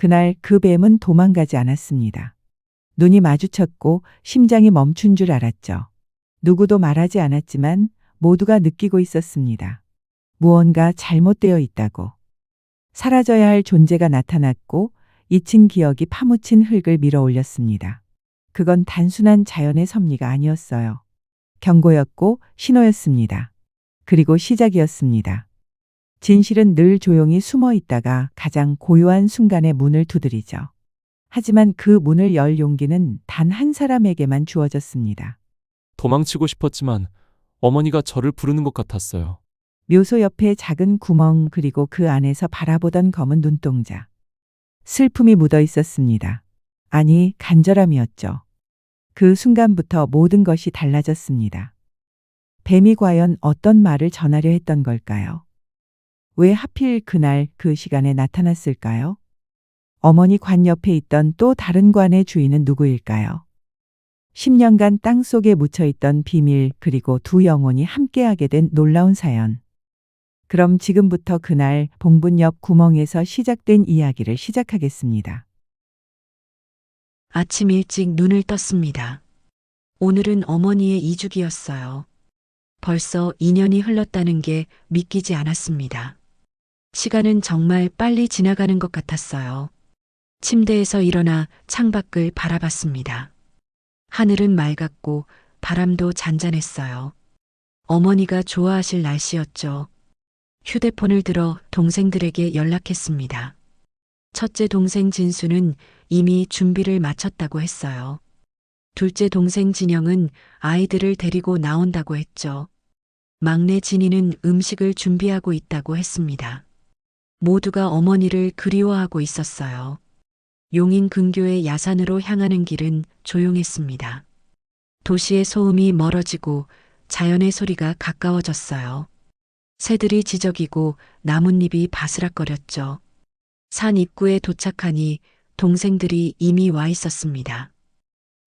그날 그 뱀은 도망가지 않았습니다. 눈이 마주쳤고 심장이 멈춘 줄 알았죠. 누구도 말하지 않았지만 모두가 느끼고 있었습니다. 무언가 잘못되어 있다고. 사라져야 할 존재가 나타났고 잊힌 기억이 파묻힌 흙을 밀어 올렸습니다. 그건 단순한 자연의 섭리가 아니었어요. 경고였고 신호였습니다. 그리고 시작이었습니다. 진실은 늘 조용히 숨어 있다가 가장 고요한 순간에 문을 두드리죠. 하지만 그 문을 열 용기는 단 한 사람에게만 주어졌습니다. 도망치고 싶었지만 어머니가 저를 부르는 것 같았어요. 묘소 옆에 작은 구멍 그리고 그 안에서 바라보던 검은 눈동자. 슬픔이 묻어 있었습니다. 아니, 간절함이었죠. 그 순간부터 모든 것이 달라졌습니다. 뱀이 과연 어떤 말을 전하려 했던 걸까요? 왜 하필 그날 그 시간에 나타났을까요? 어머니 관 옆에 있던 또 다른 관의 주인은 누구일까요? 10년간 땅 속에 묻혀 있던 비밀 그리고 두 영혼이 함께하게 된 놀라운 사연. 그럼 지금부터 그날 봉분 옆 구멍에서 시작된 이야기를 시작하겠습니다. 아침 일찍 눈을 떴습니다. 오늘은 어머니의 이주기였어요. 벌써 2년이 흘렀다는 게 믿기지 않았습니다. 시간은 정말 빨리 지나가는 것 같았어요. 침대에서 일어나 창밖을 바라봤습니다. 하늘은 맑았고 바람도 잔잔했어요. 어머니가 좋아하실 날씨였죠. 휴대폰을 들어 동생들에게 연락했습니다. 첫째 동생 진수는 이미 준비를 마쳤다고 했어요. 둘째 동생 진영은 아이들을 데리고 나온다고 했죠. 막내 진이는 음식을 준비하고 있다고 했습니다. 모두가 어머니를 그리워하고 있었어요. 용인 근교의 야산으로 향하는 길은 조용했습니다. 도시의 소음이 멀어지고 자연의 소리가 가까워졌어요. 새들이 지저귀고 나뭇잎이 바스락거렸죠. 산 입구에 도착하니 동생들이 이미 와 있었습니다.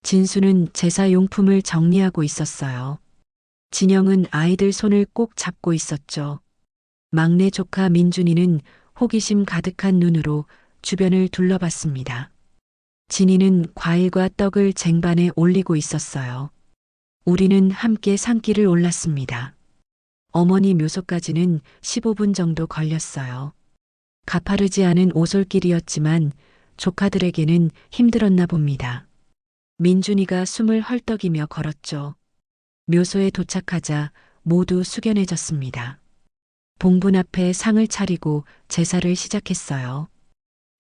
진수는 제사용품을 정리하고 있었어요. 진영은 아이들 손을 꼭 잡고 있었죠. 막내 조카 민준이는 호기심 가득한 눈으로 주변을 둘러봤습니다. 진이는 과일과 떡을 쟁반에 올리고 있었어요. 우리는 함께 산길을 올랐습니다. 어머니 묘소까지는 15분 정도 걸렸어요. 가파르지 않은 오솔길이었지만 조카들에게는 힘들었나 봅니다. 민준이가 숨을 헐떡이며 걸었죠. 묘소에 도착하자 모두 숙연해졌습니다. 봉분 앞에 상을 차리고 제사를 시작했어요.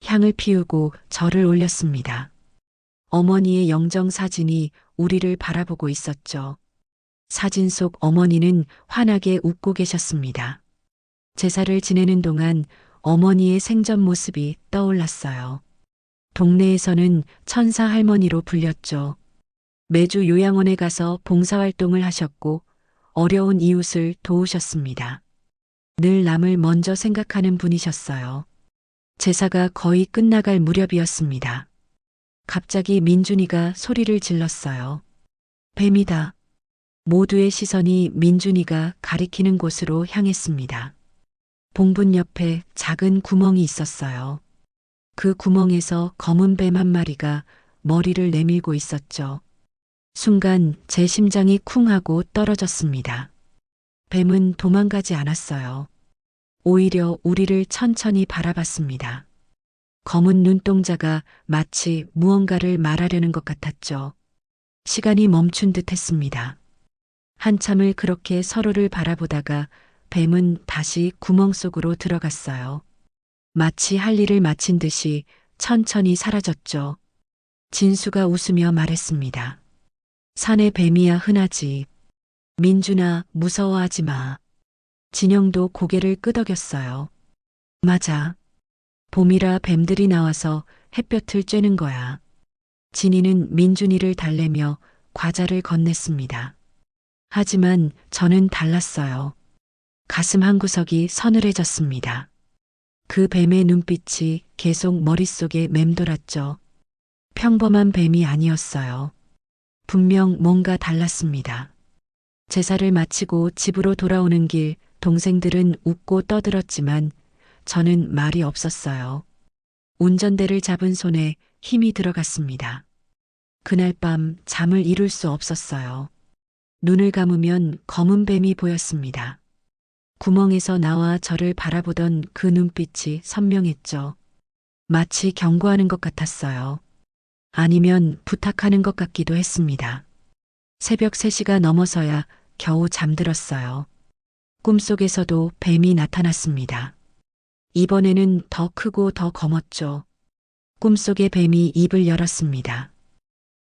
향을 피우고 절을 올렸습니다. 어머니의 영정 사진이 우리를 바라보고 있었죠. 사진 속 어머니는 환하게 웃고 계셨습니다. 제사를 지내는 동안 어머니의 생전 모습이 떠올랐어요. 동네에서는 천사 할머니로 불렸죠. 매주 요양원에 가서 봉사활동을 하셨고 어려운 이웃을 도우셨습니다. 늘 남을 먼저 생각하는 분이셨어요. 제사가 거의 끝나갈 무렵이었습니다. 갑자기 민준이가 소리를 질렀어요. 뱀이다. 모두의 시선이 민준이가 가리키는 곳으로 향했습니다. 봉분 옆에 작은 구멍이 있었어요. 그 구멍에서 검은 뱀 한 마리가 머리를 내밀고 있었죠. 순간 제 심장이 쿵 하고 떨어졌습니다. 뱀은 도망가지 않았어요. 오히려 우리를 천천히 바라봤습니다. 검은 눈동자가 마치 무언가를 말하려는 것 같았죠. 시간이 멈춘 듯 했습니다. 한참을 그렇게 서로를 바라보다가 뱀은 다시 구멍 속으로 들어갔어요. 마치 할 일을 마친 듯이 천천히 사라졌죠. 진수가 웃으며 말했습니다. 산의 뱀이야 흔하지. 민준아, 무서워하지 마. 진영도 고개를 끄덕였어요. 맞아. 봄이라 뱀들이 나와서 햇볕을 쬐는 거야. 진이는 민준이를 달래며 과자를 건넸습니다. 하지만 저는 달랐어요. 가슴 한구석이 서늘해졌습니다. 그 뱀의 눈빛이 계속 머릿속에 맴돌았죠. 평범한 뱀이 아니었어요. 분명 뭔가 달랐습니다. 제사를 마치고 집으로 돌아오는 길 동생들은 웃고 떠들었지만 저는 말이 없었어요. 운전대를 잡은 손에 힘이 들어갔습니다. 그날 밤 잠을 이룰 수 없었어요. 눈을 감으면 검은 뱀이 보였습니다. 구멍에서 나와 저를 바라보던 그 눈빛이 선명했죠. 마치 경고하는 것 같았어요. 아니면 부탁하는 것 같기도 했습니다. 새벽 3시가 넘어서야 겨우 잠들었어요. 꿈속에서도 뱀이 나타났습니다. 이번에는 더 크고 더 검었죠. 꿈속의 뱀이 입을 열었습니다.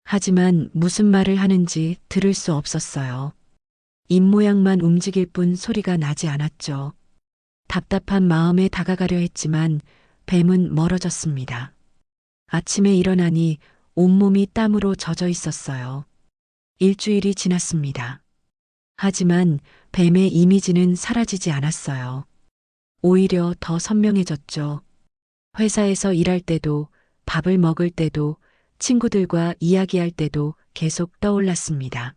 하지만 무슨 말을 하는지 들을 수 없었어요. 입모양만 움직일 뿐 소리가 나지 않았죠. 답답한 마음에 다가가려 했지만 뱀은 멀어졌습니다. 아침에 일어나니 온몸이 땀으로 젖어 있었어요. 일주일이 지났습니다. 하지만 뱀의 이미지는 사라지지 않았어요. 오히려 더 선명해졌죠. 회사에서 일할 때도, 밥을 먹을 때도, 친구들과 이야기할 때도 계속 떠올랐습니다.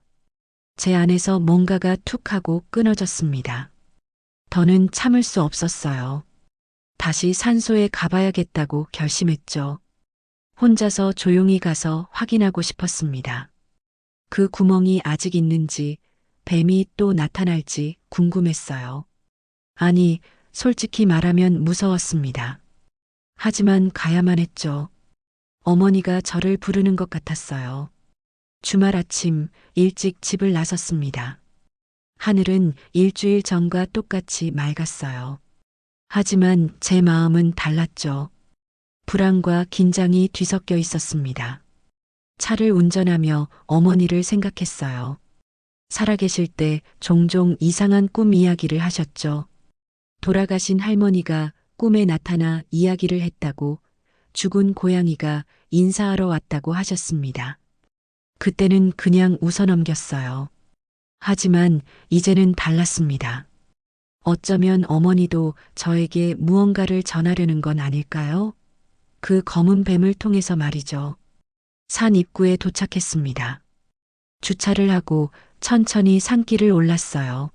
제 안에서 뭔가가 툭 하고 끊어졌습니다. 더는 참을 수 없었어요. 다시 산소에 가봐야겠다고 결심했죠. 혼자서 조용히 가서 확인하고 싶었습니다. 그 구멍이 아직 있는지, 뱀이 또 나타날지 궁금했어요. 아니, 솔직히 말하면 무서웠습니다. 하지만 가야만 했죠. 어머니가 저를 부르는 것 같았어요. 주말 아침 일찍 집을 나섰습니다. 하늘은 일주일 전과 똑같이 맑았어요. 하지만 제 마음은 달랐죠. 불안과 긴장이 뒤섞여 있었습니다. 차를 운전하며 어머니를 생각했어요. 살아계실 때 종종 이상한 꿈 이야기를 하셨죠. 돌아가신 할머니가 꿈에 나타나 이야기를 했다고, 죽은 고양이가 인사하러 왔다고 하셨습니다. 그때는 그냥 웃어넘겼어요. 하지만 이제는 달랐습니다. 어쩌면 어머니도 저에게 무언가를 전하려는 건 아닐까요? 그 검은 뱀을 통해서 말이죠. 산 입구에 도착했습니다. 주차를 하고 천천히 산길을 올랐어요.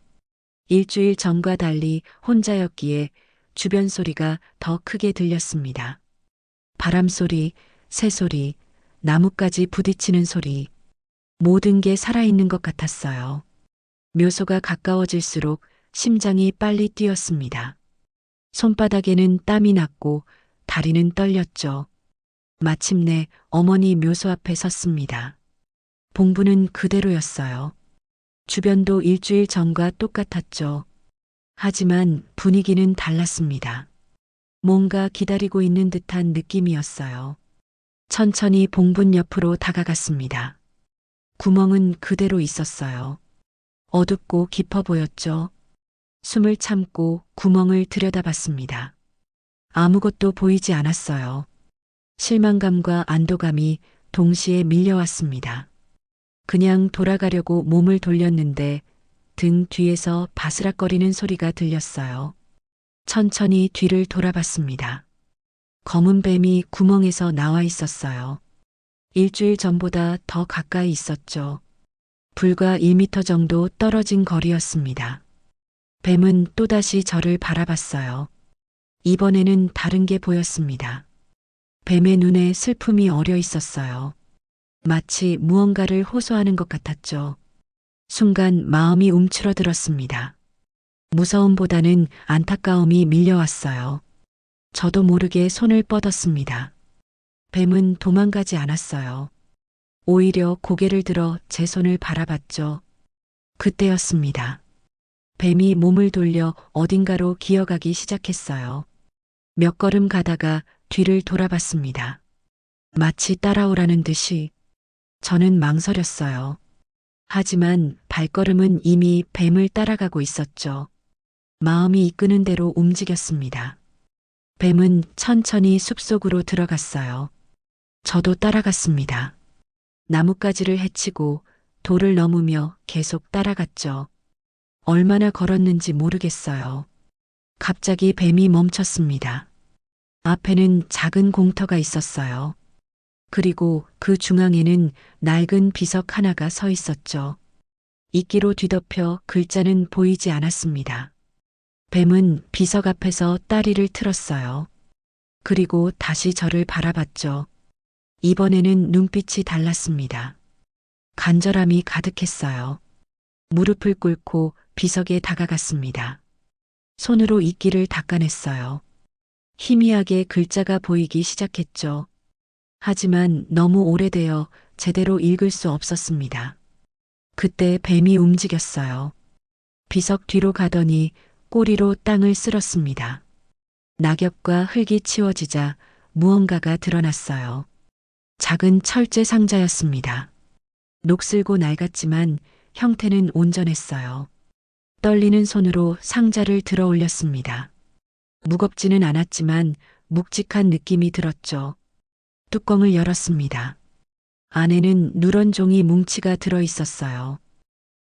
일주일 전과 달리 혼자였기에 주변 소리가 더 크게 들렸습니다. 바람 소리, 새소리, 나뭇가지 부딪히는 소리, 모든 게 살아있는 것 같았어요. 묘소가 가까워질수록 심장이 빨리 뛰었습니다. 손바닥에는 땀이 났고 다리는 떨렸죠. 마침내 어머니 묘소 앞에 섰습니다. 봉부는 그대로였어요. 주변도 일주일 전과 똑같았죠. 하지만 분위기는 달랐습니다. 뭔가 기다리고 있는 듯한 느낌이었어요. 천천히 봉분 옆으로 다가갔습니다. 구멍은 그대로 있었어요. 어둡고 깊어 보였죠. 숨을 참고 구멍을 들여다봤습니다. 아무것도 보이지 않았어요. 실망감과 안도감이 동시에 밀려왔습니다. 그냥 돌아가려고 몸을 돌렸는데 등 뒤에서 바스락거리는 소리가 들렸어요. 천천히 뒤를 돌아봤습니다. 검은 뱀이 구멍에서 나와 있었어요. 일주일 전보다 더 가까이 있었죠. 불과 1미터 정도 떨어진 거리였습니다. 뱀은 또다시 저를 바라봤어요. 이번에는 다른 게 보였습니다. 뱀의 눈에 슬픔이 어려 있었어요. 마치 무언가를 호소하는 것 같았죠. 순간 마음이 움츠러들었습니다. 무서움보다는 안타까움이 밀려왔어요. 저도 모르게 손을 뻗었습니다. 뱀은 도망가지 않았어요. 오히려 고개를 들어 제 손을 바라봤죠. 그때였습니다. 뱀이 몸을 돌려 어딘가로 기어가기 시작했어요. 몇 걸음 가다가 뒤를 돌아봤습니다. 마치 따라오라는 듯이. 저는 망설였어요. 하지만 발걸음은 이미 뱀을 따라가고 있었죠. 마음이 이끄는 대로 움직였습니다. 뱀은 천천히 숲속으로 들어갔어요. 저도 따라갔습니다. 나뭇가지를 헤치고 돌을 넘으며 계속 따라갔죠. 얼마나 걸었는지 모르겠어요. 갑자기 뱀이 멈췄습니다. 앞에는 작은 공터가 있었어요. 그리고 그 중앙에는 낡은 비석 하나가 서 있었죠. 이끼로 뒤덮여 글자는 보이지 않았습니다. 뱀은 비석 앞에서 다리를 틀었어요. 그리고 다시 저를 바라봤죠. 이번에는 눈빛이 달랐습니다. 간절함이 가득했어요. 무릎을 꿇고 비석에 다가갔습니다. 손으로 이끼를 닦아냈어요. 희미하게 글자가 보이기 시작했죠. 하지만 너무 오래되어 제대로 읽을 수 없었습니다. 그때 뱀이 움직였어요. 비석 뒤로 가더니 꼬리로 땅을 쓸었습니다. 낙엽과 흙이 치워지자 무언가가 드러났어요. 작은 철제 상자였습니다. 녹슬고 낡았지만 형태는 온전했어요. 떨리는 손으로 상자를 들어 올렸습니다. 무겁지는 않았지만 묵직한 느낌이 들었죠. 뚜껑을 열었습니다. 안에는 누런 종이 뭉치가 들어 있었어요.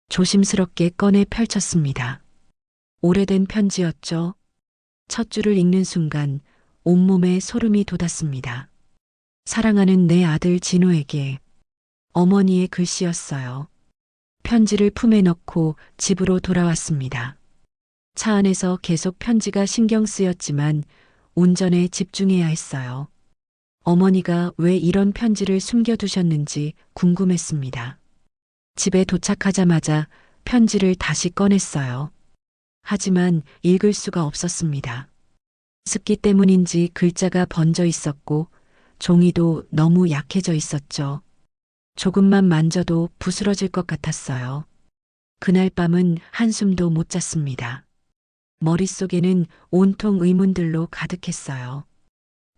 조심스럽게 꺼내 펼쳤습니다. 오래된 편지였죠. 첫 줄을 읽는 순간 온몸에 소름이 돋았습니다. 사랑하는 내 아들 진호에게. 어머니의 글씨였어요. 편지를 품에 넣고 집으로 돌아왔습니다. 차 안에서 계속 편지가 신경 쓰였지만 운전에 집중해야 했어요. 어머니가 왜 이런 편지를 숨겨두셨는지 궁금했습니다. 집에 도착하자마자 편지를 다시 꺼냈어요. 하지만 읽을 수가 없었습니다. 습기 때문인지 글자가 번져 있었고 종이도 너무 약해져 있었죠. 조금만 만져도 부스러질 것 같았어요. 그날 밤은 한숨도 못 잤습니다. 머릿속에는 온통 의문들로 가득했어요.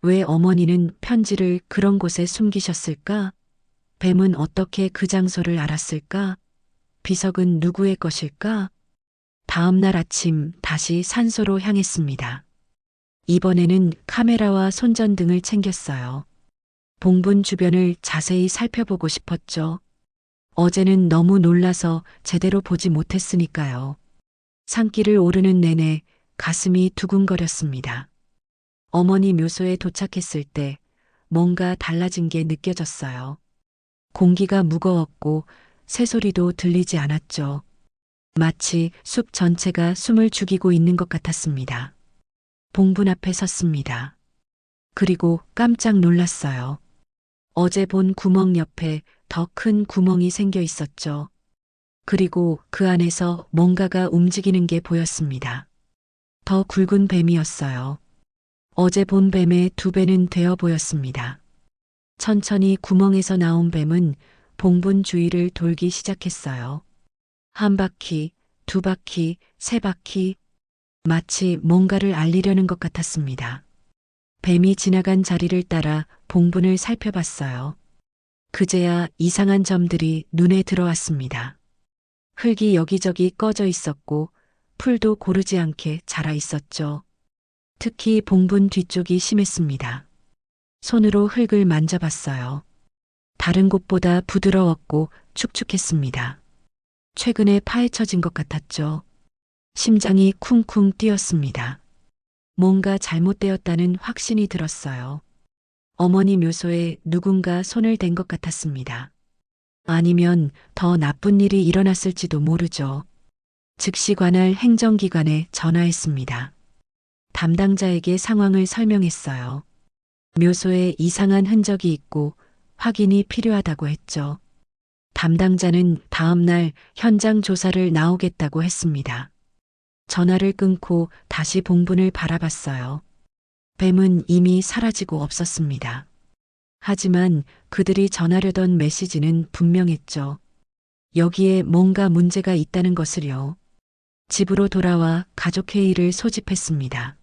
왜 어머니는 편지를 그런 곳에 숨기셨을까? 뱀은 어떻게 그 장소를 알았을까? 비석은 누구의 것일까? 다음 날 아침 다시 산소로 향했습니다. 이번에는 카메라와 손전등을 챙겼어요. 봉분 주변을 자세히 살펴보고 싶었죠. 어제는 너무 놀라서 제대로 보지 못했으니까요. 산길을 오르는 내내 가슴이 두근거렸습니다. 어머니 묘소에 도착했을 때 뭔가 달라진 게 느껴졌어요. 공기가 무거웠고 새소리도 들리지 않았죠. 마치 숲 전체가 숨을 죽이고 있는 것 같았습니다. 봉분 앞에 섰습니다. 그리고 깜짝 놀랐어요. 어제 본 구멍 옆에 더 큰 구멍이 생겨 있었죠. 그리고 그 안에서 뭔가가 움직이는 게 보였습니다. 더 굵은 뱀이었어요. 어제 본 뱀의 2배는 되어 보였습니다. 천천히 구멍에서 나온 뱀은 봉분 주위를 돌기 시작했어요. 한 바퀴, 2바퀴, 3바퀴, 마치 뭔가를 알리려는 것 같았습니다. 뱀이 지나간 자리를 따라 봉분을 살펴봤어요. 그제야 이상한 점들이 눈에 들어왔습니다. 흙이 여기저기 꺼져 있었고 풀도 고르지 않게 자라 있었죠. 특히 봉분 뒤쪽이 심했습니다. 손으로 흙을 만져봤어요. 다른 곳보다 부드러웠고 축축했습니다. 최근에 파헤쳐진 것 같았죠. 심장이 쿵쿵 뛰었습니다. 뭔가 잘못되었다는 확신이 들었어요. 어머니 묘소에 누군가 손을 댄 것 같았습니다. 아니면 더 나쁜 일이 일어났을지도 모르죠. 즉시 관할 행정기관에 전화했습니다. 담당자에게 상황을 설명했어요. 묘소에 이상한 흔적이 있고 확인이 필요하다고 했죠. 담당자는 다음 날 현장 조사를 나오겠다고 했습니다. 전화를 끊고 다시 봉분을 바라봤어요. 뱀은 이미 사라지고 없었습니다. 하지만 그들이 전하려던 메시지는 분명했죠. 여기에 뭔가 문제가 있다는 것을요. 집으로 돌아와 가족회의를 소집했습니다.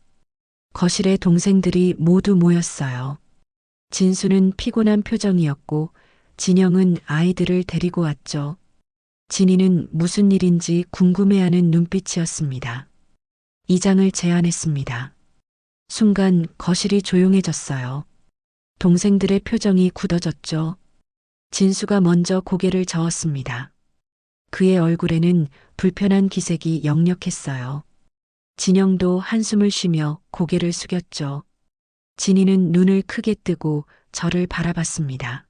거실에 동생들이 모두 모였어요. 진수는 피곤한 표정이었고 진영은 아이들을 데리고 왔죠. 진이는 무슨 일인지 궁금해하는 눈빛이었습니다. 이장을 제안했습니다. 순간 거실이 조용해졌어요. 동생들의 표정이 굳어졌죠. 진수가 먼저 고개를 저었습니다. 그의 얼굴에는 불편한 기색이 역력했어요. 진영도 한숨을 쉬며 고개를 숙였죠. 진이는 눈을 크게 뜨고 저를 바라봤습니다.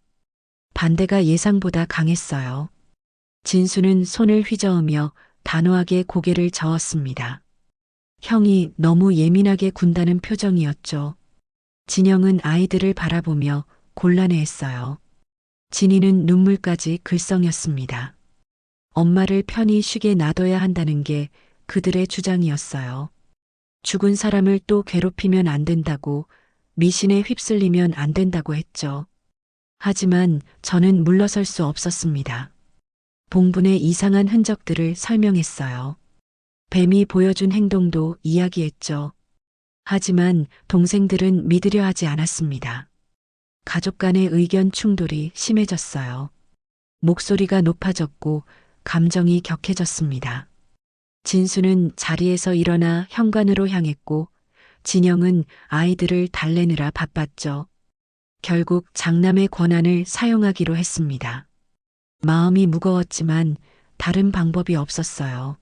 반대가 예상보다 강했어요. 진수는 손을 휘저으며 단호하게 고개를 저었습니다. 형이 너무 예민하게 군다는 표정이었죠. 진영은 아이들을 바라보며 곤란해했어요. 진이는 눈물까지 글썽였습니다. 엄마를 편히 쉬게 놔둬야 한다는 게 그들의 주장이었어요. 죽은 사람을 또 괴롭히면 안 된다고, 미신에 휩쓸리면 안 된다고 했죠. 하지만 저는 물러설 수 없었습니다. 봉분의 이상한 흔적들을 설명했어요. 뱀이 보여준 행동도 이야기했죠. 하지만 동생들은 믿으려 하지 않았습니다. 가족 간의 의견 충돌이 심해졌어요. 목소리가 높아졌고 감정이 격해졌습니다. 진수는 자리에서 일어나 현관으로 향했고 진영은 아이들을 달래느라 바빴죠. 결국 장남의 권한을 사용하기로 했습니다. 마음이 무거웠지만 다른 방법이 없었어요.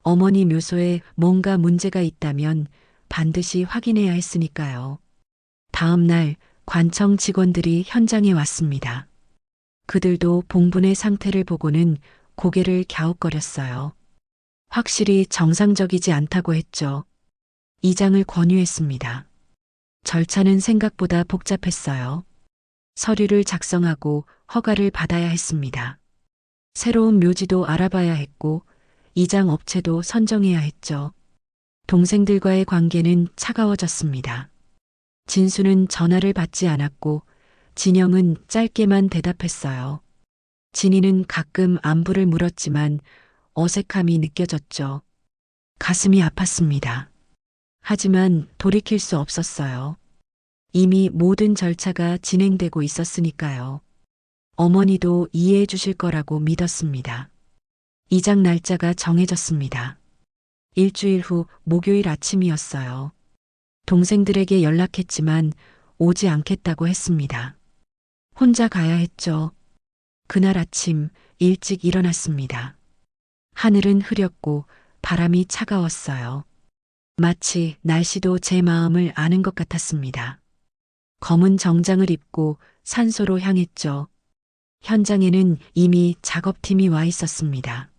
어머니 묘소에 뭔가 문제가 있다면 반드시 확인해야 했으니까요. 다음 날 관청 직원들이 현장에 왔습니다. 그들도 봉분의 상태를 보고는 고개를 갸웃거렸어요. 확실히 정상적이지 않다고 했죠. 이장을 권유했습니다. 절차는 생각보다 복잡했어요. 서류를 작성하고 허가를 받아야 했습니다. 새로운 묘지도 알아봐야 했고 이장 업체도 선정해야 했죠. 동생들과의 관계는 차가워졌습니다. 진수는 전화를 받지 않았고 진영은 짧게만 대답했어요. 진이는 가끔 안부를 물었지만 어색함이 느껴졌죠. 가슴이 아팠습니다. 하지만 돌이킬 수 없었어요. 이미 모든 절차가 진행되고 있었으니까요. 어머니도 이해해 주실 거라고 믿었습니다. 이장 날짜가 정해졌습니다. 일주일 후 목요일 아침이었어요. 동생들에게 연락했지만 오지 않겠다고 했습니다. 혼자 가야 했죠. 그날 아침 일찍 일어났습니다. 하늘은 흐렸고 바람이 차가웠어요. 마치 날씨도 제 마음을 아는 것 같았습니다. 검은 정장을 입고 산소로 향했죠. 현장에는 이미 작업팀이 와 있었습니다.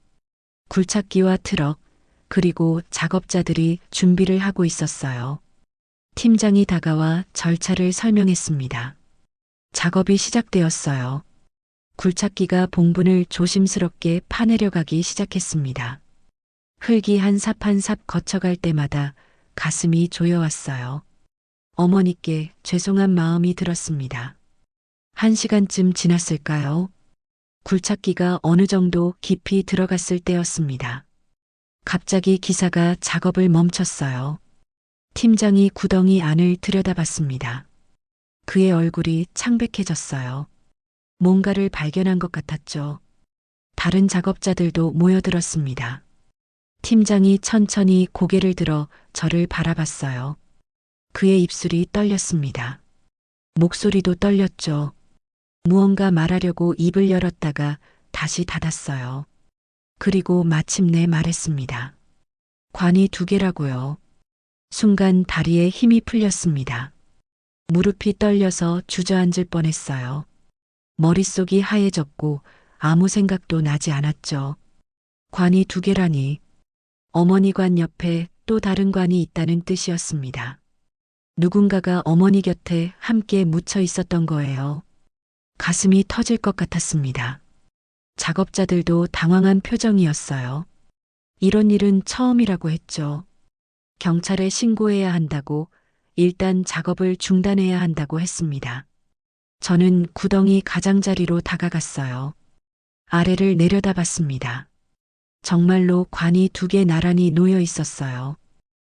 굴착기와 트럭, 그리고 작업자들이 준비를 하고 있었어요. 팀장이 다가와 절차를 설명했습니다. 작업이 시작되었어요. 굴착기가 봉분을 조심스럽게 파내려가기 시작했습니다. 흙이 한 삽 한 삽 거쳐갈 때마다 가슴이 조여왔어요. 어머니께 죄송한 마음이 들었습니다. 1시간쯤 지났을까요? 굴착기가 어느 정도 깊이 들어갔을 때였습니다. 갑자기 기사가 작업을 멈췄어요. 팀장이 구덩이 안을 들여다봤습니다. 그의 얼굴이 창백해졌어요. 뭔가를 발견한 것 같았죠. 다른 작업자들도 모여들었습니다. 팀장이 천천히 고개를 들어 저를 바라봤어요. 그의 입술이 떨렸습니다. 목소리도 떨렸죠. 무언가 말하려고 입을 열었다가 다시 닫았어요. 그리고 마침내 말했습니다. 관이 2개라고요. 순간 다리에 힘이 풀렸습니다. 무릎이 떨려서 주저앉을 뻔했어요. 머릿속이 하얘졌고 아무 생각도 나지 않았죠. 관이 2개라니. 어머니 관 옆에 또 다른 관이 있다는 뜻이었습니다. 누군가가 어머니 곁에 함께 묻혀 있었던 거예요. 가슴이 터질 것 같았습니다. 작업자들도 당황한 표정이었어요. 이런 일은 처음이라고 했죠. 경찰에 신고해야 한다고, 일단 작업을 중단해야 한다고 했습니다. 저는 구덩이 가장자리로 다가갔어요. 아래를 내려다봤습니다. 정말로 관이 2개 나란히 놓여 있었어요.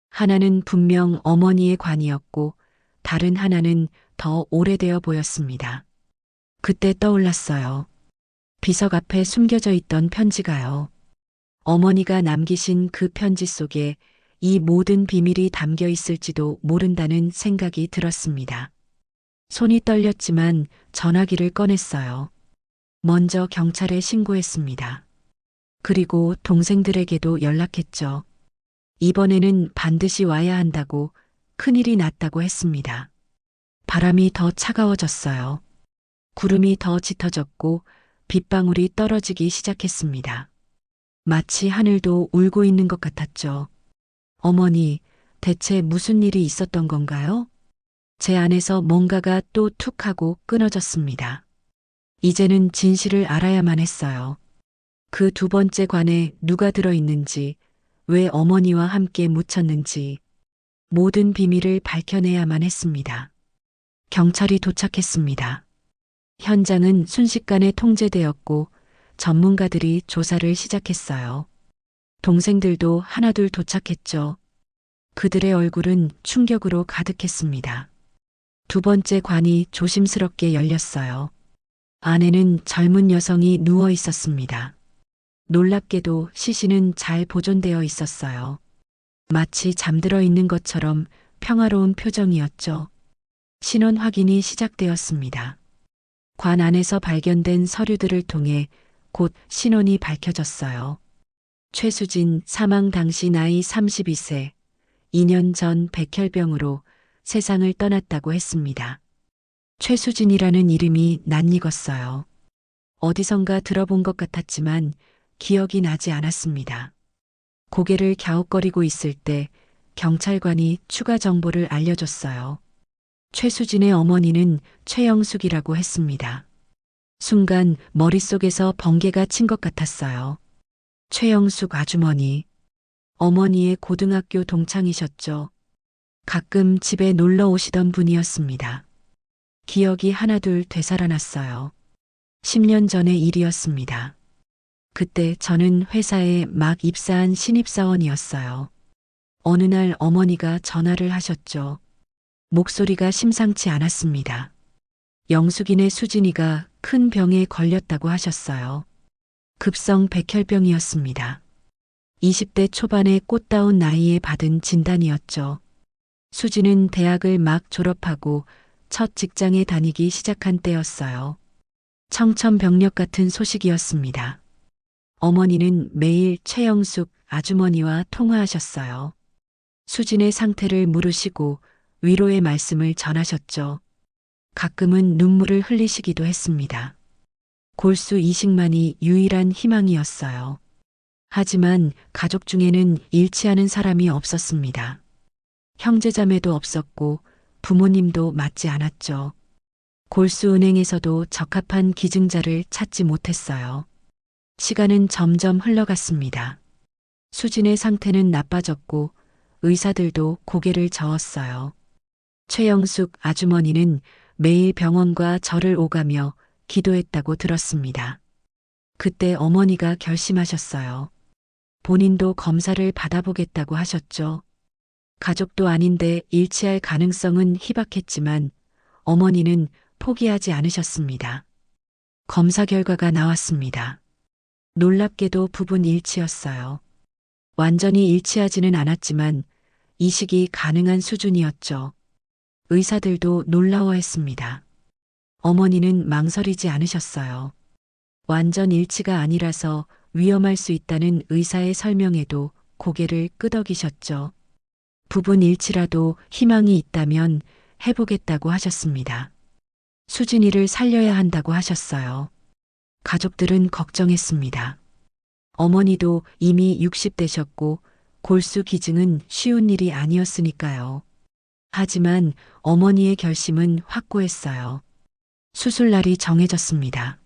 하나는 분명 어머니의 관이었고 다른 하나는 더 오래되어 보였습니다. 그때 떠올랐어요. 비석 앞에 숨겨져 있던 편지가요. 어머니가 남기신 그 편지 속에 이 모든 비밀이 담겨 있을지도 모른다는 생각이 들었습니다. 손이 떨렸지만 전화기를 꺼냈어요. 먼저 경찰에 신고했습니다. 그리고 동생들에게도 연락했죠. 이번에는 반드시 와야 한다고, 큰일이 났다고 했습니다. 바람이 더 차가워졌어요. 구름이 더 짙어졌고 빗방울이 떨어지기 시작했습니다. 마치 하늘도 울고 있는 것 같았죠. 어머니, 대체 무슨 일이 있었던 건가요? 제 안에서 뭔가가 또 툭 하고 끊어졌습니다. 이제는 진실을 알아야만 했어요. 그 두 번째 관에 누가 들어있는지, 왜 어머니와 함께 묻혔는지, 모든 비밀을 밝혀내야만 했습니다. 경찰이 도착했습니다. 현장은 순식간에 통제되었고 전문가들이 조사를 시작했어요. 동생들도 하나둘 도착했죠. 그들의 얼굴은 충격으로 가득했습니다. 두 번째 관이 조심스럽게 열렸어요. 안에는 젊은 여성이 누워 있었습니다. 놀랍게도 시신은 잘 보존되어 있었어요. 마치 잠들어 있는 것처럼 평화로운 표정이었죠. 신원 확인이 시작되었습니다. 관 안에서 발견된 서류들을 통해 곧 신원이 밝혀졌어요. 최수진 사망 당시 나이 32세, 2년 전 백혈병으로 세상을 떠났다고 했습니다. 최수진이라는 이름이 낯익었어요. 어디선가 들어본 것 같았지만 기억이 나지 않았습니다. 고개를 갸웃거리고 있을 때 경찰관이 추가 정보를 알려줬어요. 최수진의 어머니는 최영숙이라고 했습니다. 순간 머릿속에서 번개가 친 것 같았어요. 최영숙 아주머니. 어머니의 고등학교 동창이셨죠. 가끔 집에 놀러 오시던 분이었습니다. 기억이 하나둘 되살아났어요. 10년 전의 일이었습니다. 그때 저는 회사에 막 입사한 신입사원이었어요. 어느 날 어머니가 전화를 하셨죠. 목소리가 심상치 않았습니다. 영숙이네 수진이가 큰 병에 걸렸다고 하셨어요. 급성 백혈병이었습니다. 20대 초반의 꽃다운 나이에 받은 진단이었죠. 수진은 대학을 막 졸업하고 첫 직장에 다니기 시작한 때였어요. 청천벽력 같은 소식이었습니다. 어머니는 매일 최영숙 아주머니와 통화하셨어요. 수진의 상태를 물으시고 위로의 말씀을 전하셨죠. 가끔은 눈물을 흘리시기도 했습니다. 골수 이식만이 유일한 희망이었어요. 하지만 가족 중에는 잃지 않은 사람이 없었습니다. 형제자매도 없었고 부모님도 맞지 않았죠. 골수은행에서도 적합한 기증자를 찾지 못했어요. 시간은 점점 흘러갔습니다. 수진의 상태는 나빠졌고 의사들도 고개를 저었어요. 최영숙 아주머니는 매일 병원과 절을 오가며 기도했다고 들었습니다. 그때 어머니가 결심하셨어요. 본인도 검사를 받아보겠다고 하셨죠. 가족도 아닌데 일치할 가능성은 희박했지만 어머니는 포기하지 않으셨습니다. 검사 결과가 나왔습니다. 놀랍게도 부분 일치였어요. 완전히 일치하지는 않았지만 이식이 가능한 수준이었죠. 의사들도 놀라워했습니다. 어머니는 망설이지 않으셨어요. 완전 일치가 아니라서 위험할 수 있다는 의사의 설명에도 고개를 끄덕이셨죠. 부분 일치라도 희망이 있다면 해보겠다고 하셨습니다. 수진이를 살려야 한다고 하셨어요. 가족들은 걱정했습니다. 어머니도 이미 60대셨고 골수 기증은 쉬운 일이 아니었으니까요. 하지만 어머니의 결심은 확고했어요. 수술날이 정해졌습니다.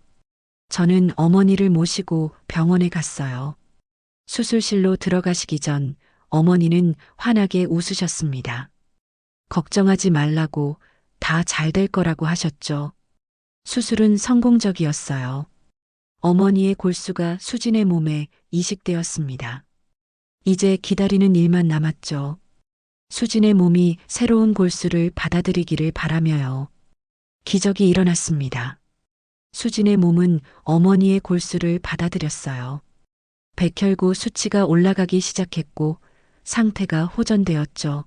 저는 어머니를 모시고 병원에 갔어요. 수술실로 들어가시기 전 어머니는 환하게 웃으셨습니다. 걱정하지 말라고, 다 잘 될 거라고 하셨죠. 수술은 성공적이었어요. 어머니의 골수가 수진의 몸에 이식되었습니다. 이제 기다리는 일만 남았죠. 수진의 몸이 새로운 골수를 받아들이기를 바라며요. 기적이 일어났습니다. 수진의 몸은 어머니의 골수를 받아들였어요. 백혈구 수치가 올라가기 시작했고 상태가 호전되었죠.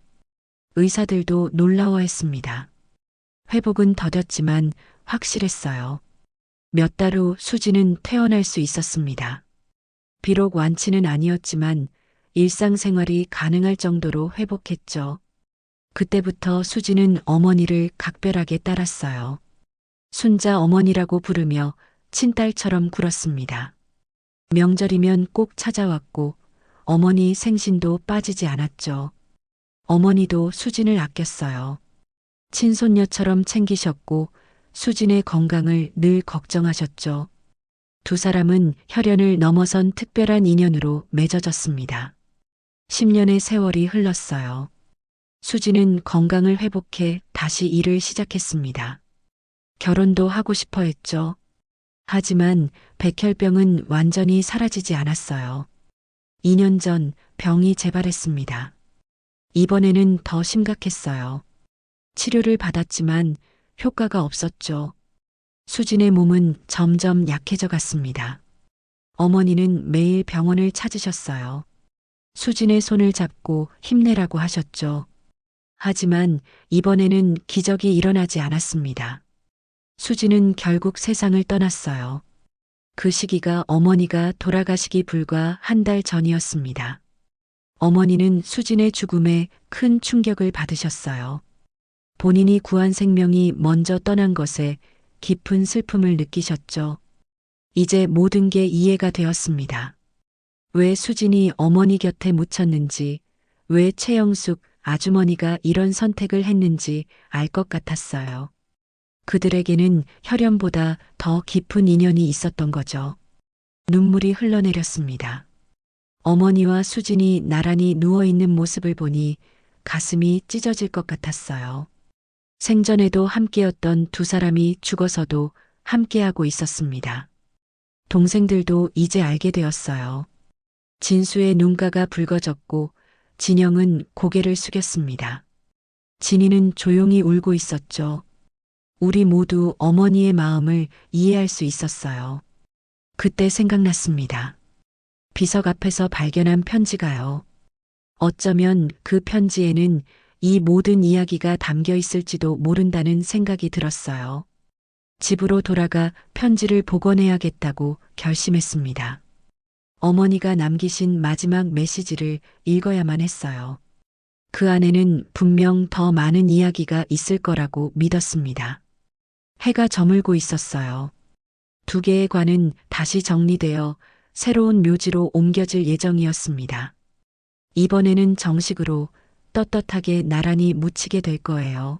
의사들도 놀라워했습니다. 회복은 더뎠지만 확실했어요. 몇 달 후 수진은 퇴원할 수 있었습니다. 비록 완치는 아니었지만 일상생활이 가능할 정도로 회복했죠. 그때부터 수진은 어머니를 각별하게 따랐어요. 순자 어머니라고 부르며 친딸처럼 굴었습니다. 명절이면 꼭 찾아왔고 어머니 생신도 빠지지 않았죠. 어머니도 수진을 아꼈어요. 친손녀처럼 챙기셨고 수진의 건강을 늘 걱정하셨죠. 두 사람은 혈연을 넘어선 특별한 인연으로 맺어졌습니다. 10년의 세월이 흘렀어요. 수진은 건강을 회복해 다시 일을 시작했습니다. 결혼도 하고 싶어 했죠. 하지만 백혈병은 완전히 사라지지 않았어요. 2년 전 병이 재발했습니다. 이번에는 더 심각했어요. 치료를 받았지만 효과가 없었죠. 수진의 몸은 점점 약해져 갔습니다. 어머니는 매일 병원을 찾으셨어요. 수진의 손을 잡고 힘내라고 하셨죠. 하지만 이번에는 기적이 일어나지 않았습니다. 수진은 결국 세상을 떠났어요. 그 시기가 어머니가 돌아가시기 불과 한 달 전이었습니다. 어머니는 수진의 죽음에 큰 충격을 받으셨어요. 본인이 구한 생명이 먼저 떠난 것에 깊은 슬픔을 느끼셨죠. 이제 모든 게 이해가 되었습니다. 왜 수진이 어머니 곁에 묻혔는지, 왜 최영숙 아주머니가 이런 선택을 했는지 알 것 같았어요. 그들에게는 혈연보다 더 깊은 인연이 있었던 거죠. 눈물이 흘러내렸습니다. 어머니와 수진이 나란히 누워있는 모습을 보니 가슴이 찢어질 것 같았어요. 생전에도 함께였던 두 사람이 죽어서도 함께하고 있었습니다. 동생들도 이제 알게 되었어요. 진수의 눈가가 붉어졌고 진영은 고개를 숙였습니다. 진이는 조용히 울고 있었죠. 우리 모두 어머니의 마음을 이해할 수 있었어요. 그때 생각났습니다. 비석 앞에서 발견한 편지가요. 어쩌면 그 편지에는 이 모든 이야기가 담겨 있을지도 모른다는 생각이 들었어요. 집으로 돌아가 편지를 복원해야겠다고 결심했습니다. 어머니가 남기신 마지막 메시지를 읽어야만 했어요. 그 안에는 분명 더 많은 이야기가 있을 거라고 믿었습니다. 해가 저물고 있었어요. 두 개의 관은 다시 정리되어 새로운 묘지로 옮겨질 예정이었습니다. 이번에는 정식으로 떳떳하게 나란히 묻히게 될 거예요.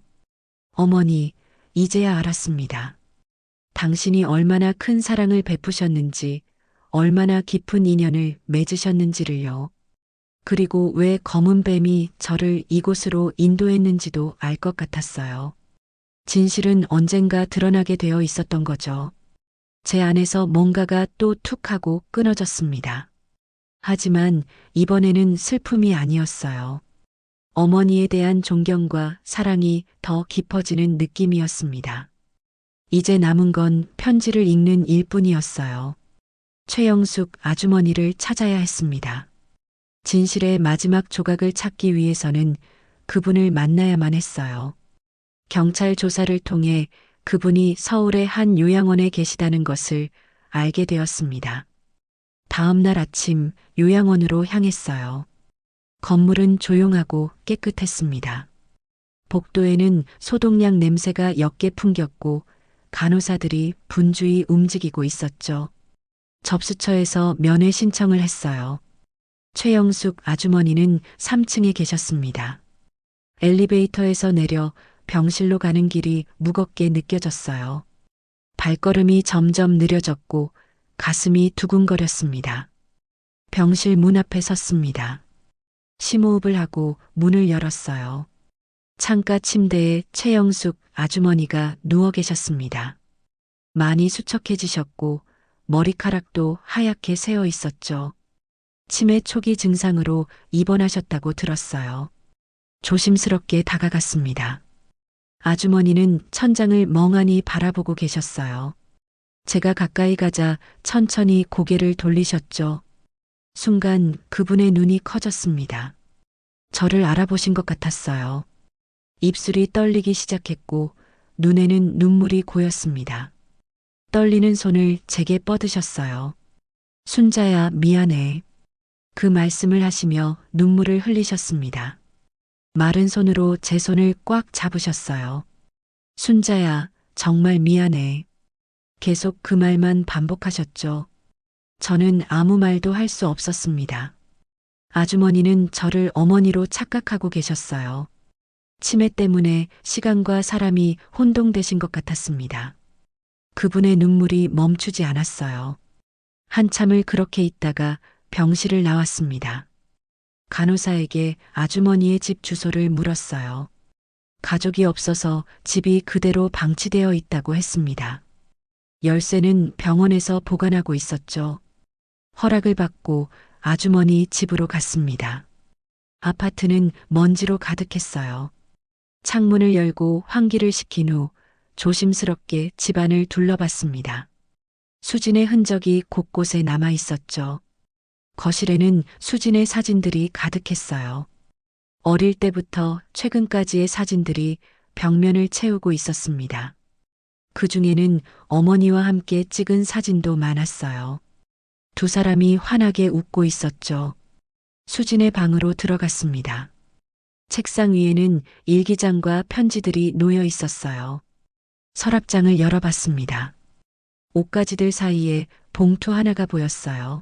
어머니, 이제야 알았습니다. 당신이 얼마나 큰 사랑을 베푸셨는지, 얼마나 깊은 인연을 맺으셨는지를요. 그리고 왜 검은 뱀이 저를 이곳으로 인도했는지도 알 것 같았어요. 진실은 언젠가 드러나게 되어 있었던 거죠. 제 안에서 뭔가가 또 툭 하고 끊어졌습니다. 하지만 이번에는 슬픔이 아니었어요. 어머니에 대한 존경과 사랑이 더 깊어지는 느낌이었습니다. 이제 남은 건 편지를 읽는 일뿐이었어요. 최영숙 아주머니를 찾아야 했습니다. 진실의 마지막 조각을 찾기 위해서는 그분을 만나야만 했어요. 경찰 조사를 통해 그분이 서울의 한 요양원에 계시다는 것을 알게 되었습니다. 다음 날 아침 요양원으로 향했어요. 건물은 조용하고 깨끗했습니다. 복도에는 소독약 냄새가 옅게 풍겼고 간호사들이 분주히 움직이고 있었죠. 접수처에서 면회 신청을 했어요. 최영숙 아주머니는 3층에 계셨습니다. 엘리베이터에서 내려 병실로 가는 길이 무겁게 느껴졌어요. 발걸음이 점점 느려졌고 가슴이 두근거렸습니다. 병실 문 앞에 섰습니다. 심호흡을 하고 문을 열었어요. 창가 침대에 최영숙 아주머니가 누워 계셨습니다. 많이 수척해지셨고 머리카락도 하얗게 새어 있었죠. 치매 초기 증상으로 입원하셨다고 들었어요. 조심스럽게 다가갔습니다. 아주머니는 천장을 멍하니 바라보고 계셨어요. 제가 가까이 가자 천천히 고개를 돌리셨죠. 순간 그분의 눈이 커졌습니다. 저를 알아보신 것 같았어요. 입술이 떨리기 시작했고 눈에는 눈물이 고였습니다. 떨리는 손을 제게 뻗으셨어요. 순자야, 미안해. 그 말씀을 하시며 눈물을 흘리셨습니다. 마른 손으로 제 손을 꽉 잡으셨어요. 순자야, 정말 미안해. 계속 그 말만 반복하셨죠. 저는 아무 말도 할 수 없었습니다. 아주머니는 저를 어머니로 착각하고 계셨어요. 치매 때문에 시간과 사람이 혼동되신 것 같았습니다. 그분의 눈물이 멈추지 않았어요. 한참을 그렇게 있다가 병실을 나왔습니다. 간호사에게 아주머니의 집 주소를 물었어요. 가족이 없어서 집이 그대로 방치되어 있다고 했습니다. 열쇠는 병원에서 보관하고 있었죠. 허락을 받고 아주머니 집으로 갔습니다. 아파트는 먼지로 가득했어요. 창문을 열고 환기를 시킨 후 조심스럽게 집안을 둘러봤습니다. 수진의 흔적이 곳곳에 남아 있었죠. 거실에는 수진의 사진들이 가득했어요. 어릴 때부터 최근까지의 사진들이 벽면을 채우고 있었습니다. 그 중에는 어머니와 함께 찍은 사진도 많았어요. 두 사람이 환하게 웃고 있었죠. 수진의 방으로 들어갔습니다. 책상 위에는 일기장과 편지들이 놓여 있었어요. 서랍장을 열어봤습니다. 옷가지들 사이에 봉투 하나가 보였어요.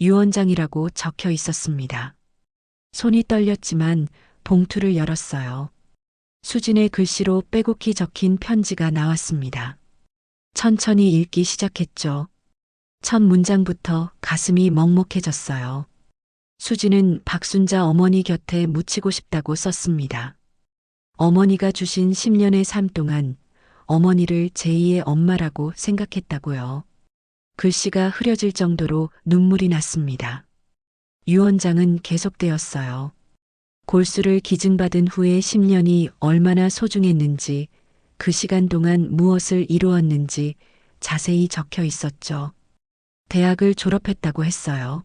유언장이라고 적혀 있었습니다. 손이 떨렸지만 봉투를 열었어요. 수진의 글씨로 빼곡히 적힌 편지가 나왔습니다. 천천히 읽기 시작했죠. 첫 문장부터 가슴이 먹먹해졌어요. 수진은 박순자 어머니 곁에 묻히고 싶다고 썼습니다. 어머니가 주신 10년의 삶 동안 어머니를 제2의 엄마라고 생각했다고요. 글씨가 흐려질 정도로 눈물이 났습니다. 유언장은 계속되었어요. 골수를 기증받은 후에 10년이 얼마나 소중했는지, 그 시간 동안 무엇을 이루었는지 자세히 적혀 있었죠. 대학을 졸업했다고 했어요.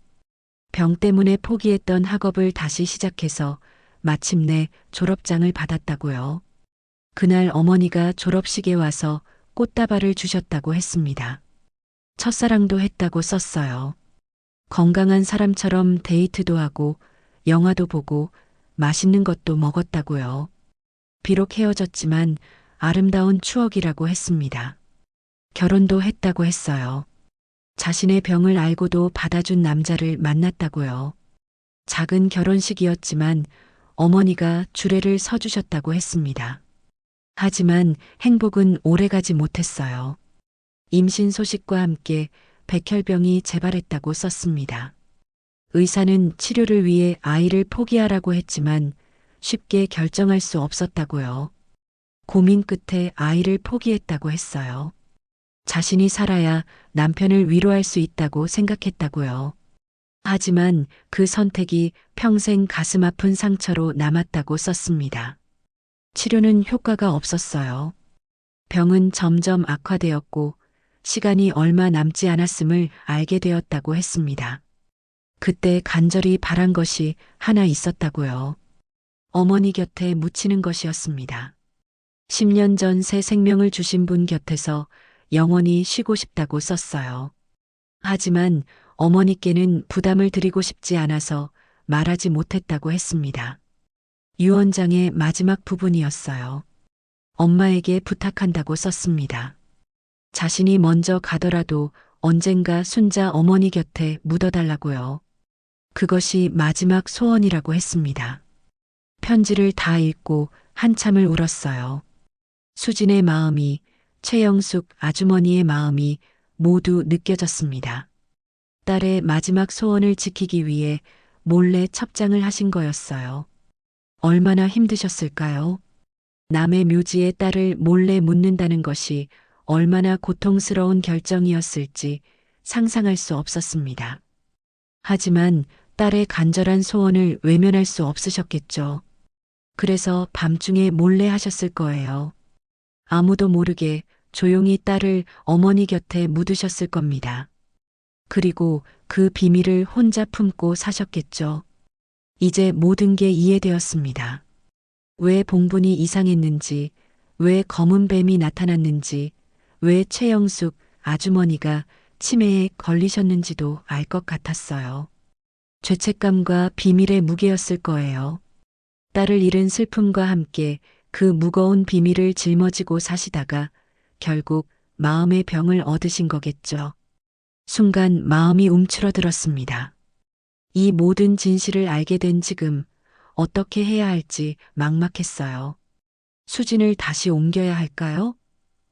병 때문에 포기했던 학업을 다시 시작해서 마침내 졸업장을 받았다고요. 그날 어머니가 졸업식에 와서 꽃다발을 주셨다고 했습니다. 첫사랑도 했다고 썼어요. 건강한 사람처럼 데이트도 하고 영화도 보고 맛있는 것도 먹었다고요. 비록 헤어졌지만 아름다운 추억이라고 했습니다. 결혼도 했다고 했어요. 자신의 병을 알고도 받아준 남자를 만났다고요. 작은 결혼식이었지만 어머니가 주례를 서주셨다고 했습니다. 하지만 행복은 오래가지 못했어요. 임신 소식과 함께 백혈병이 재발했다고 썼습니다. 의사는 치료를 위해 아이를 포기하라고 했지만 쉽게 결정할 수 없었다고요. 고민 끝에 아이를 포기했다고 했어요. 자신이 살아야 남편을 위로할 수 있다고 생각했다고요. 하지만 그 선택이 평생 가슴 아픈 상처로 남았다고 썼습니다. 치료는 효과가 없었어요. 병은 점점 악화되었고 시간이 얼마 남지 않았음을 알게 되었다고 했습니다. 그때 간절히 바란 것이 하나 있었다고요. 어머니 곁에 묻히는 것이었습니다. 10년 전 새 생명을 주신 분 곁에서 영원히 쉬고 싶다고 썼어요. 하지만 어머니께는 부담을 드리고 싶지 않아서 말하지 못했다고 했습니다. 유언장의 마지막 부분이었어요. 엄마에게 부탁한다고 썼습니다. 자신이 먼저 가더라도 언젠가 순자 어머니 곁에 묻어달라고요. 그것이 마지막 소원이라고 했습니다. 편지를 다 읽고 한참을 울었어요. 수진의 마음이, 최영숙 아주머니의 마음이 모두 느껴졌습니다. 딸의 마지막 소원을 지키기 위해 몰래 첩장을 하신 거였어요. 얼마나 힘드셨을까요? 남의 묘지에 딸을 몰래 묻는다는 것이 얼마나 고통스러운 결정이었을지 상상할 수 없었습니다. 하지만 딸의 간절한 소원을 외면할 수 없으셨겠죠. 그래서 밤중에 몰래 하셨을 거예요. 아무도 모르게 조용히 딸을 어머니 곁에 묻으셨을 겁니다. 그리고 그 비밀을 혼자 품고 사셨겠죠. 이제 모든 게 이해되었습니다. 왜 봉분이 이상했는지, 왜 검은 뱀이 나타났는지, 왜 최영숙 아주머니가 치매에 걸리셨는지도 알 것 같았어요. 죄책감과 비밀의 무게였을 거예요. 딸을 잃은 슬픔과 함께 그 무거운 비밀을 짊어지고 사시다가 결국 마음의 병을 얻으신 거겠죠. 순간 마음이 움츠러들었습니다. 이 모든 진실을 알게 된 지금 어떻게 해야 할지 막막했어요. 수진을 다시 옮겨야 할까요?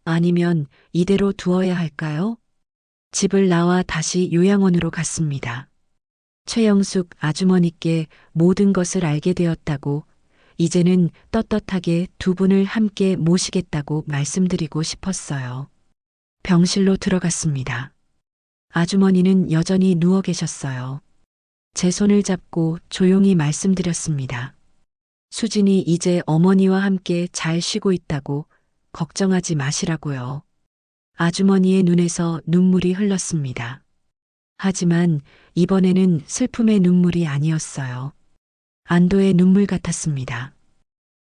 아니면 이대로 두어야 할까요? 집을 나와 다시 요양원으로 갔습니다. 최영숙 아주머니께 모든 것을 알게 되었다고, 이제는 떳떳하게 두 분을 함께 모시겠다고 말씀드리고 싶었어요. 병실로 들어갔습니다. 아주머니는 여전히 누워 계셨어요. 제 손을 잡고 조용히 말씀드렸습니다. 수진이 이제 어머니와 함께 잘 쉬고 있다고, 걱정하지 마시라고요. 아주머니의 눈에서 눈물이 흘렀습니다. 하지만 이번에는 슬픔의 눈물이 아니었어요. 안도의 눈물 같았습니다.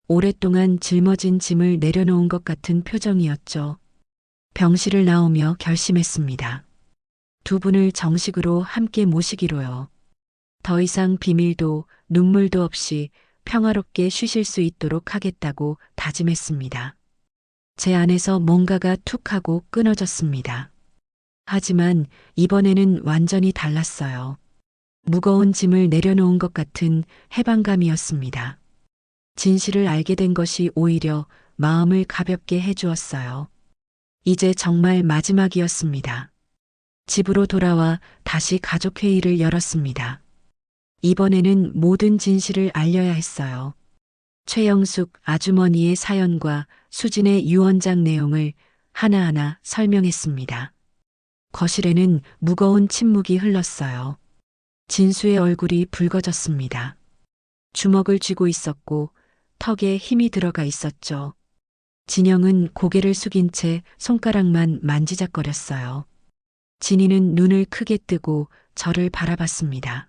오랫동안 짊어진 짐을 내려놓은 것 같은 표정이었죠. 병실을 나오며 결심했습니다. 두 분을 정식으로 함께 모시기로요. 더 이상 비밀도 눈물도 없이 평화롭게 쉬실 수 있도록 하겠다고 다짐했습니다. 제 안에서 뭔가가 툭 하고 끊어졌습니다. 하지만 이번에는 완전히 달랐어요. 무거운 짐을 내려놓은 것 같은 해방감이었습니다. 진실을 알게 된 것이 오히려 마음을 가볍게 해주었어요. 이제 정말 마지막이었습니다. 집으로 돌아와 다시 가족회의를 열었습니다. 이번에는 모든 진실을 알려야 했어요. 최영숙 아주머니의 사연과 수진의 유언장 내용을 하나하나 설명했습니다. 거실에는 무거운 침묵이 흘렀어요. 진수의 얼굴이 붉어졌습니다. 주먹을 쥐고 있었고 턱에 힘이 들어가 있었죠. 진영은 고개를 숙인 채 손가락만 만지작거렸어요. 진이는 눈을 크게 뜨고 저를 바라봤습니다.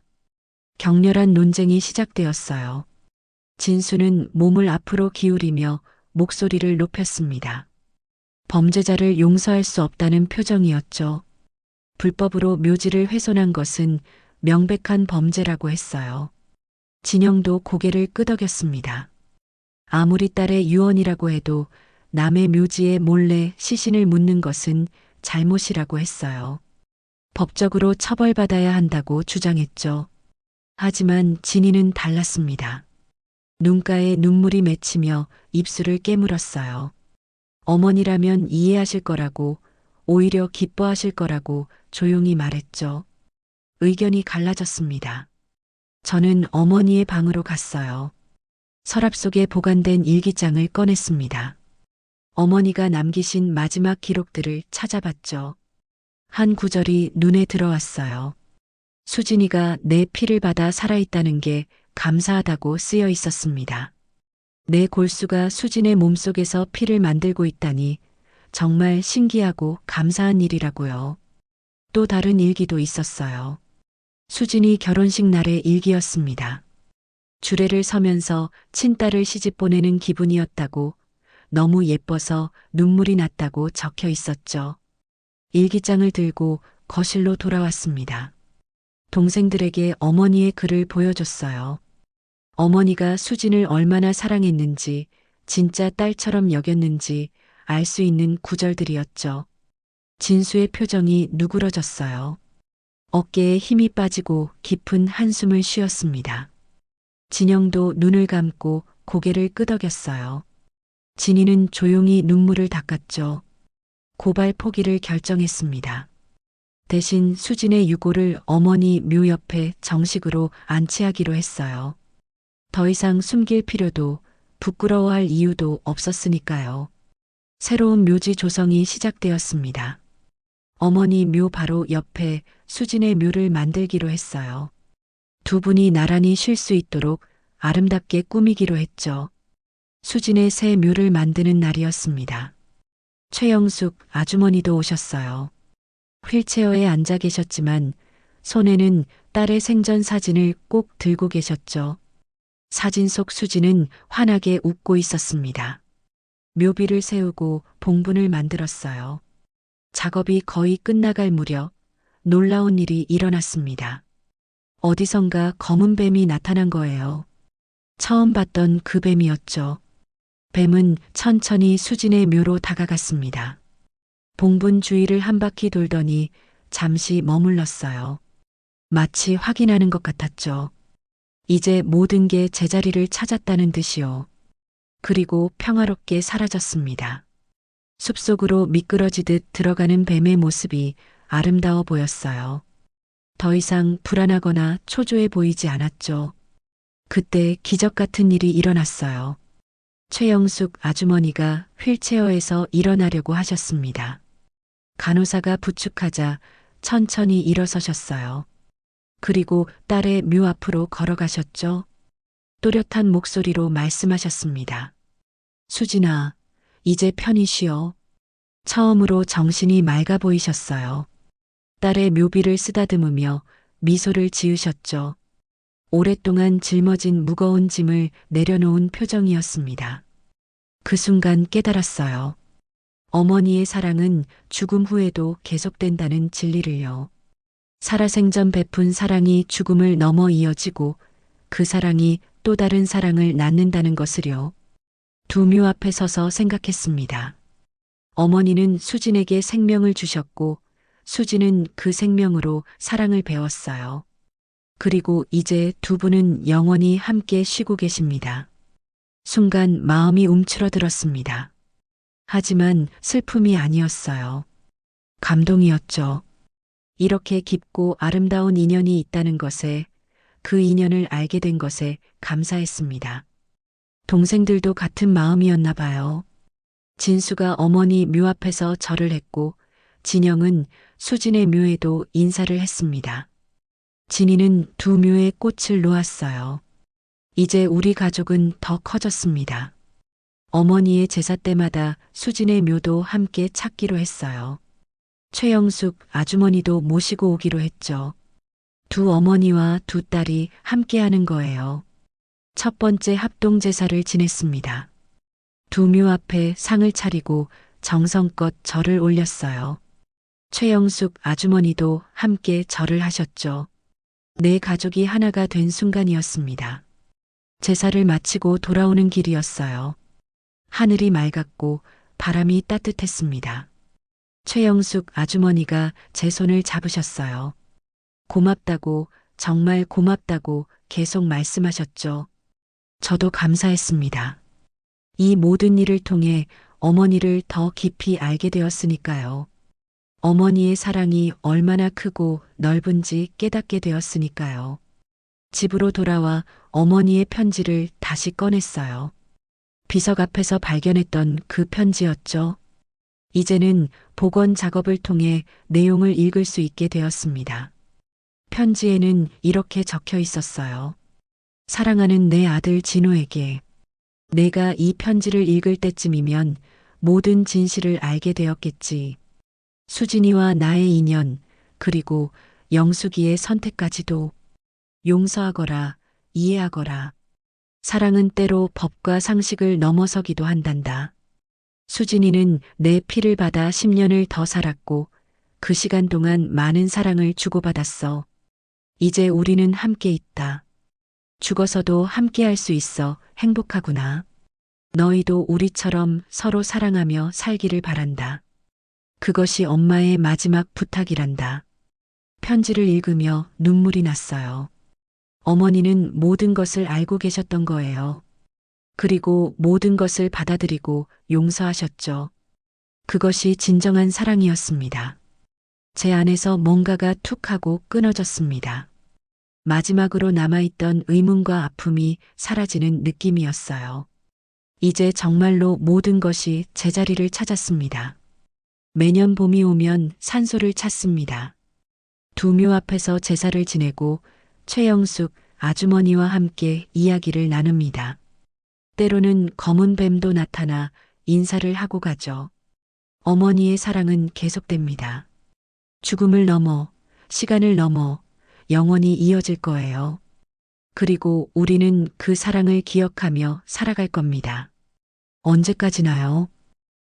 격렬한 논쟁이 시작되었어요. 진수는 몸을 앞으로 기울이며 목소리를 높였습니다. 범죄자를 용서할 수 없다는 표정이었죠. 불법으로 묘지를 훼손한 것은 명백한 범죄라고 했어요. 진영도 고개를 끄덕였습니다. 아무리 딸의 유언이라고 해도 남의 묘지에 몰래 시신을 묻는 것은 잘못이라고 했어요. 법적으로 처벌받아야 한다고 주장했죠. 하지만 진이는 달랐습니다. 눈가에 눈물이 맺히며 입술을 깨물었어요. 어머니라면 이해하실 거라고, 오히려 기뻐하실 거라고 조용히 말했죠. 의견이 갈라졌습니다. 저는 어머니의 방으로 갔어요. 서랍 속에 보관된 일기장을 꺼냈습니다. 어머니가 남기신 마지막 기록들을 찾아봤죠. 한 구절이 눈에 들어왔어요. 수진이가 내 피를 받아 살아있다는 게 감사하다고 쓰여 있었습니다. 내 골수가 수진의 몸속에서 피를 만들고 있다니 정말 신기하고 감사한 일이라고요. 또 다른 일기도 있었어요. 수진이 결혼식 날의 일기였습니다. 주례를 서면서 친딸을 시집 보내는 기분이었다고, 너무 예뻐서 눈물이 났다고 적혀 있었죠. 일기장을 들고 거실로 돌아왔습니다. 동생들에게 어머니의 글을 보여줬어요. 어머니가 수진을 얼마나 사랑했는지, 진짜 딸처럼 여겼는지 알 수 있는 구절들이었죠. 진수의 표정이 누그러졌어요. 어깨에 힘이 빠지고 깊은 한숨을 쉬었습니다. 진영도 눈을 감고 고개를 끄덕였어요. 진이는 조용히 눈물을 닦았죠. 고발 포기를 결정했습니다. 대신 수진의 유골을 어머니 묘 옆에 정식으로 안치하기로 했어요. 더 이상 숨길 필요도 부끄러워할 이유도 없었으니까요. 새로운 묘지 조성이 시작되었습니다. 어머니 묘 바로 옆에 수진의 묘를 만들기로 했어요. 두 분이 나란히 쉴 수 있도록 아름답게 꾸미기로 했죠. 수진의 새 묘를 만드는 날이었습니다. 최영숙 아주머니도 오셨어요. 휠체어에 앉아 계셨지만 손에는 딸의 생전 사진을 꼭 들고 계셨죠. 사진 속 수진은 환하게 웃고 있었습니다. 묘비를 세우고 봉분을 만들었어요. 작업이 거의 끝나갈 무렵 놀라운 일이 일어났습니다. 어디선가 검은 뱀이 나타난 거예요. 처음 봤던 그 뱀이었죠. 뱀은 천천히 수진의 묘로 다가갔습니다. 봉분 주위를 한 바퀴 돌더니 잠시 머물렀어요. 마치 확인하는 것 같았죠. 이제 모든 게 제자리를 찾았다는 듯이요. 그리고 평화롭게 사라졌습니다. 숲속으로 미끄러지듯 들어가는 뱀의 모습이 아름다워 보였어요. 더 이상 불안하거나 초조해 보이지 않았죠. 그때 기적 같은 일이 일어났어요. 최영숙 아주머니가 휠체어에서 일어나려고 하셨습니다. 간호사가 부축하자 천천히 일어서셨어요. 그리고 딸의 묘 앞으로 걸어가셨죠. 또렷한 목소리로 말씀하셨습니다. 수진아, 이제 편히 쉬어. 처음으로 정신이 맑아 보이셨어요. 딸의 묘비를 쓰다듬으며 미소를 지으셨죠. 오랫동안 짊어진 무거운 짐을 내려놓은 표정이었습니다. 그 순간 깨달았어요. 어머니의 사랑은 죽음 후에도 계속된다는 진리를요. 살아생전 베푼 사랑이 죽음을 넘어 이어지고 그 사랑이 또 다른 사랑을 낳는다는 것을요. 두 묘 앞에 서서 생각했습니다. 어머니는 수진에게 생명을 주셨고 수진은 그 생명으로 사랑을 배웠어요. 그리고 이제 두 분은 영원히 함께 쉬고 계십니다. 순간 마음이 움츠러들었습니다. 하지만 슬픔이 아니었어요. 감동이었죠. 이렇게 깊고 아름다운 인연이 있다는 것에, 그 인연을 알게 된 것에 감사했습니다. 동생들도 같은 마음이었나 봐요. 진수가 어머니 묘 앞에서 절을 했고 진영은 수진의 묘에도 인사를 했습니다. 진이는 두 묘에 꽃을 놓았어요. 이제 우리 가족은 더 커졌습니다. 어머니의 제사 때마다 수진의 묘도 함께 찾기로 했어요. 최영숙 아주머니도 모시고 오기로 했죠. 두 어머니와 두 딸이 함께하는 거예요. 첫 번째 합동 제사를 지냈습니다. 두 묘 앞에 상을 차리고 정성껏 절을 올렸어요. 최영숙 아주머니도 함께 절을 하셨죠. 네 가족이 하나가 된 순간이었습니다. 제사를 마치고 돌아오는 길이었어요. 하늘이 맑았고 바람이 따뜻했습니다. 최영숙 아주머니가 제 손을 잡으셨어요. 고맙다고, 정말 고맙다고 계속 말씀하셨죠. 저도 감사했습니다. 이 모든 일을 통해 어머니를 더 깊이 알게 되었으니까요. 어머니의 사랑이 얼마나 크고 넓은지 깨닫게 되었으니까요. 집으로 돌아와 어머니의 편지를 다시 꺼냈어요. 비석 앞에서 발견했던 그 편지였죠. 이제는 복원 작업을 통해 내용을 읽을 수 있게 되었습니다. 편지에는 이렇게 적혀 있었어요. 사랑하는 내 아들 진우에게, 내가 이 편지를 읽을 때쯤이면 모든 진실을 알게 되었겠지. 수진이와 나의 인연, 그리고 영숙이의 선택까지도 용서하거라, 이해하거라. 사랑은 때로 법과 상식을 넘어서기도 한단다. 수진이는 내 피를 받아 10년을 더 살았고 그 시간 동안 많은 사랑을 주고받았어. 이제 우리는 함께 있다. 죽어서도 함께 할 수 있어 행복하구나. 너희도 우리처럼 서로 사랑하며 살기를 바란다. 그것이 엄마의 마지막 부탁이란다. 편지를 읽으며 눈물이 났어요. 어머니는 모든 것을 알고 계셨던 거예요. 그리고 모든 것을 받아들이고 용서하셨죠. 그것이 진정한 사랑이었습니다. 제 안에서 뭔가가 툭 하고 끊어졌습니다. 마지막으로 남아있던 의문과 아픔이 사라지는 느낌이었어요. 이제 정말로 모든 것이 제자리를 찾았습니다. 매년 봄이 오면 산소를 찾습니다. 두 묘 앞에서 제사를 지내고 최영숙 아주머니와 함께 이야기를 나눕니다. 때로는 검은 뱀도 나타나 인사를 하고 가죠. 어머니의 사랑은 계속됩니다. 죽음을 넘어, 시간을 넘어 영원히 이어질 거예요. 그리고 우리는 그 사랑을 기억하며 살아갈 겁니다. 언제까지나요?